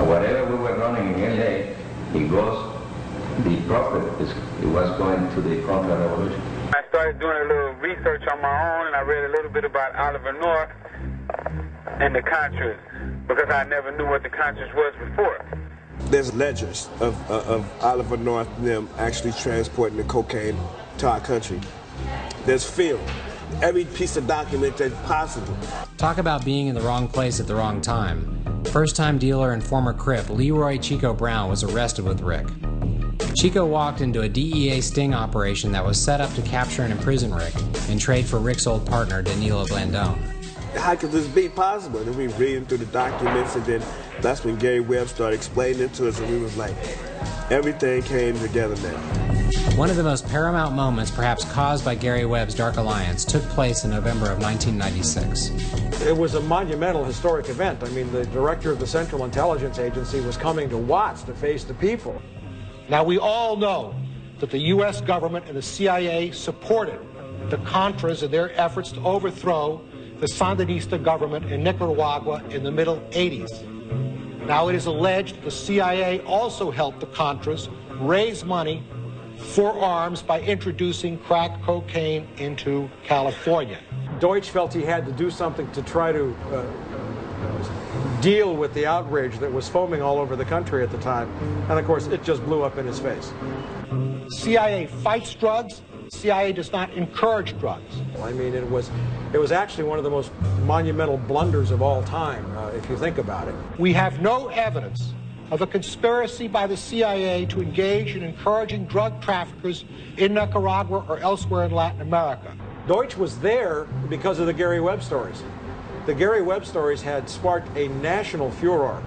Whatever we were running in LA, the profit it was going to the counter-revolution. I started doing a little research on my own, and I read a little bit about Oliver North and the Contras, because I never knew what the Contras was before. There's ledgers of Oliver North and them actually transporting the cocaine to our country. There's film. Every piece of document that's possible. Talk about being in the wrong place at the wrong time. First-time dealer and former Crip Leroy Chico Brown was arrested with Rick. Chico walked into a DEA sting operation that was set up to capture and imprison Rick and trade for Rick's old partner, Danilo Blandone. How could this be possible? And then we reading through the documents, and then that's when Gary Webb started explaining it to us, and we was like, everything came together now. One of the most paramount moments, perhaps caused by Gary Webb's Dark Alliance, took place in November of 1996. It was a monumental historic event. I mean, the director of the Central Intelligence Agency was coming to Watts to face the people. Now, we all know that the U.S. government and the CIA supported the Contras in their efforts to overthrow the Sandinista government in Nicaragua in the middle 80s. Now, it is alleged the CIA also helped the Contras raise money for arms by introducing crack cocaine into California. Deutsch felt he had to do something to try to deal with the outrage that was foaming all over the country at the time. And of course, it just blew up in his face. CIA fights drugs. CIA does not encourage drugs. I mean, it was actually one of the most monumental blunders of all time, if you think about it. We have no evidence of a conspiracy by the CIA to engage in encouraging drug traffickers in Nicaragua or elsewhere in Latin America. Deutsch was there because of the Gary Webb stories. The Gary Webb stories had sparked a national furor.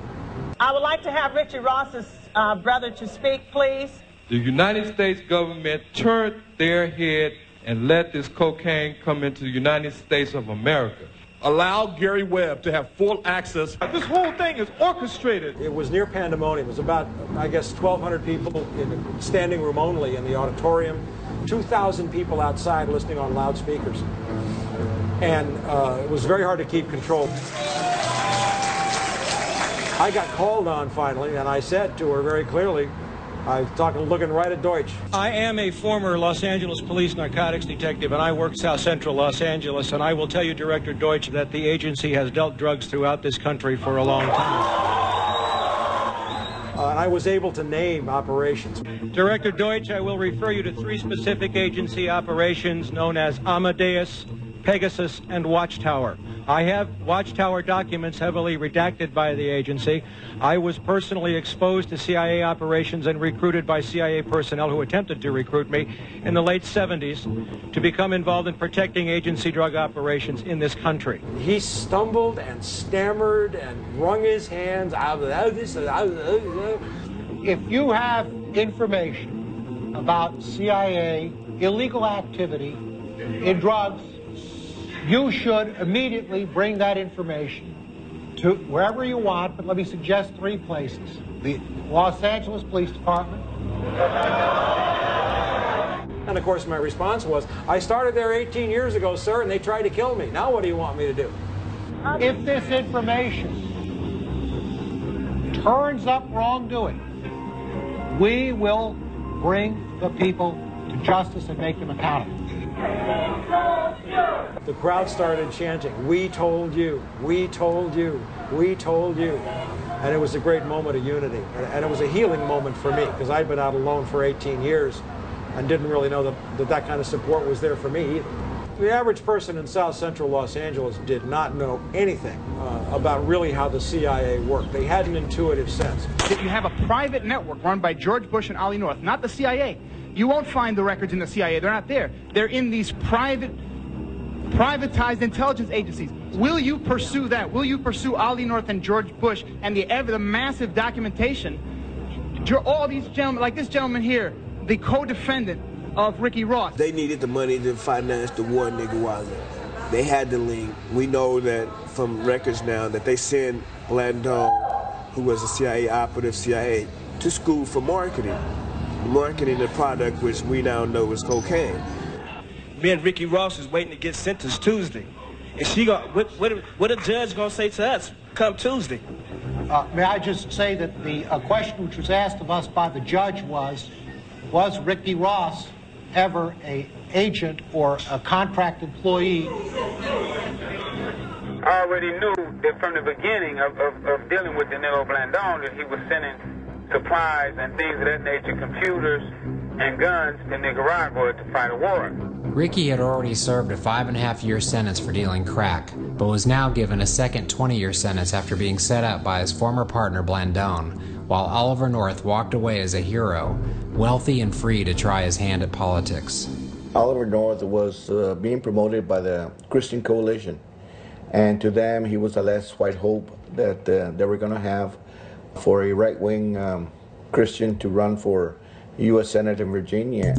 I would like to have Richard Ross's brother to speak, please. The United States government turned their head and let this cocaine come into the United States of America. Allow Gary Webb to have full access. This whole thing is orchestrated. It was near pandemonium. It was about, I guess, 1,200 people in a standing room only in the auditorium, 2,000 people outside listening on loudspeakers. And it was very hard to keep control. I got called on finally, and I said to her very clearly, I was looking right at Deutsch. I am a former Los Angeles police narcotics detective, and I work South Central Los Angeles, and I will tell you, Director Deutsch, that the agency has dealt drugs throughout this country for a long time. And I was able to name operations. Director Deutsch, I will refer you to 3 specific agency operations known as Amadeus, Pegasus, and Watchtower. I have Watchtower documents heavily redacted by the agency. I was personally exposed to CIA operations and recruited by CIA personnel who attempted to recruit me in the late 70s to become involved in protecting agency drug operations in this country. He stumbled and stammered and wrung his hands. If you have information about CIA illegal activity in drugs, you should immediately bring that information to wherever you want, but let me suggest 3 places. The Los Angeles Police Department. And of course my response was, I started there 18 years ago, sir, and they tried to kill me. Now what do you want me to do? If this information turns up wrongdoing, we will bring the people to justice and make them accountable. The crowd started chanting, "We told you, we told you, we told you." And it was a great moment of unity. And it was a healing moment for me, because I'd been out alone for 18 years and didn't really know that kind of support was there for me either. The average person in South Central Los Angeles did not know anything about really how the CIA worked. They had an intuitive sense. If you have a private network run by George Bush and Ollie North, not the CIA, you won't find the records in the CIA. They're not there. They're in these privatized intelligence agencies. Will you pursue that? Will you pursue Ollie North and George Bush and the massive documentation? All these gentlemen, like this gentleman here, the co-defendant of Ricky Ross. They needed the money to finance the war in Nicaragua. They had the link. We know that from records now that they send Blandone, who was a CIA operative, CIA, to school for marketing the product which we now know is cocaine. Me and Ricky Ross is waiting to get sentenced Tuesday. And what a judge gonna say to us come Tuesday? May I just say that the question which was asked of us by the judge was Ricky Ross ever an agent or a contract employee? I already knew that from the beginning of dealing with Danilo Blandón that he was sending supplies and things of that nature, computers and guns to Nicaragua to fight a war. Ricky had already served a 5.5-year sentence for dealing crack, but was now given a second 20-year sentence after being set up by his former partner Blandón, while Oliver North walked away as a hero, wealthy and free to try his hand at politics. Oliver North was being promoted by the Christian Coalition, and to them he was the last white hope that they were going to have for a right-wing Christian to run for U.S. Senate in Virginia.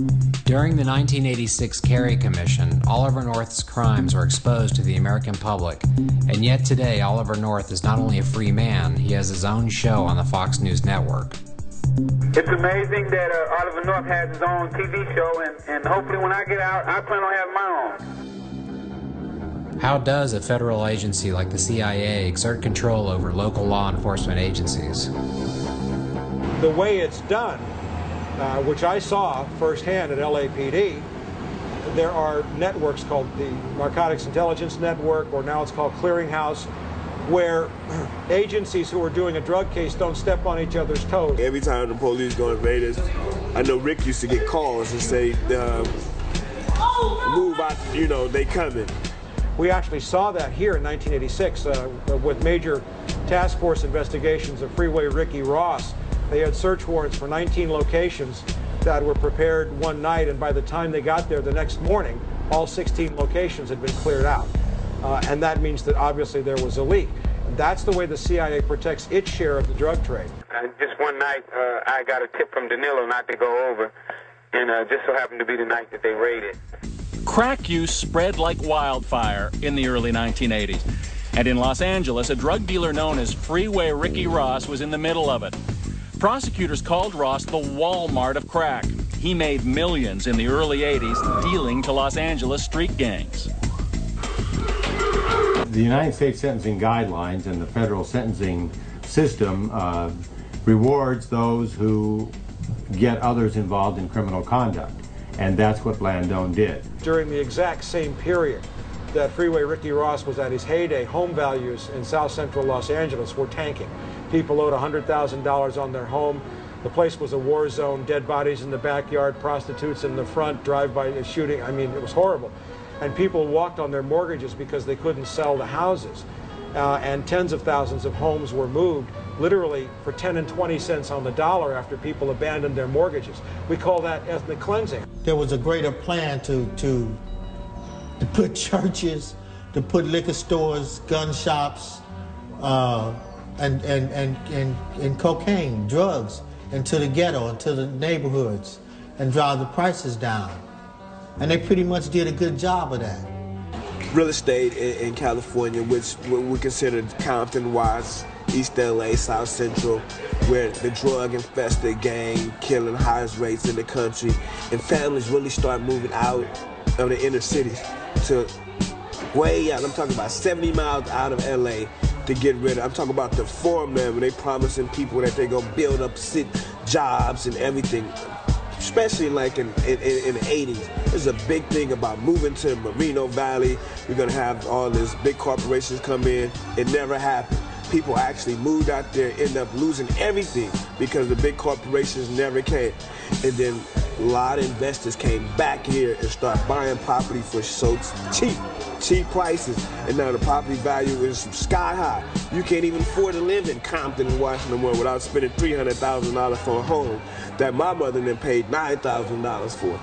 During the 1986 Kerry Commission, Oliver North's crimes were exposed to the American public, and yet today Oliver North is not only a free man, he has his own show on the Fox News network. It's amazing that Oliver North has his own TV show, and hopefully when I get out, I plan on having my own. How does a federal agency like the CIA exert control over local law enforcement agencies? The way it's done, which I saw firsthand at LAPD, there are networks called the Narcotics Intelligence Network, or now it's called Clearinghouse, where agencies who are doing a drug case don't step on each other's toes. Every time the police go invade us, I know Rick used to get calls and say, move out, they coming. We actually saw that here in 1986 with major task force investigations of Freeway Ricky Ross. They had search warrants for 19 locations that were prepared one night, and by the time they got there the next morning, all 16 locations had been cleared out. And that means that obviously there was a leak. That's the way the CIA protects its share of the drug trade. Just one night, I got a tip from Danilo not to go over, and just so happened to be the night that they raided. Crack use spread like wildfire in the early 1980s. And in Los Angeles, a drug dealer known as Freeway Ricky Ross was in the middle of it. Prosecutors called Ross the Walmart of crack. He made millions in the early 80s dealing to Los Angeles street gangs. The United States sentencing guidelines and the federal sentencing system rewards those who get others involved in criminal conduct. And that's what Blandón did. During the exact same period that Freeway Ricky Ross was at his heyday, home values in South Central Los Angeles were tanking. People owed $100,000 on their home. The place was a war zone, dead bodies in the backyard, prostitutes in the front, drive-by shooting. I mean, it was horrible. And people walked on their mortgages because they couldn't sell the houses. And tens of thousands of homes were moved literally for 10 and 20 cents on the dollar after people abandoned their mortgages. We call that ethnic cleansing. There was a greater plan to put churches, to put liquor stores, gun shops, and cocaine, drugs into the ghetto, into the neighborhoods, and drive the prices down. And they pretty much did a good job of that. Real estate in California, which we consider Compton, Watts, East LA, South Central, where the drug-infested gang killing highest rates in the country, and families really start moving out of the inner cities to way out. I'm talking about 70 miles out of LA to get rid of. I'm talking about the foreman when they promising people that they're gonna build up jobs and everything. Especially like in the 80s. There's a big thing about moving to Moreno Valley. We're gonna have all these big corporations come in. It never happened. People actually moved out there, end up losing everything because the big corporations never came. And then a lot of investors came back here and start buying property for so cheap prices. And now the property value is sky high. You can't even afford to live in Compton and Washington without spending $300,000 for a home that my mother then paid $9,000 for.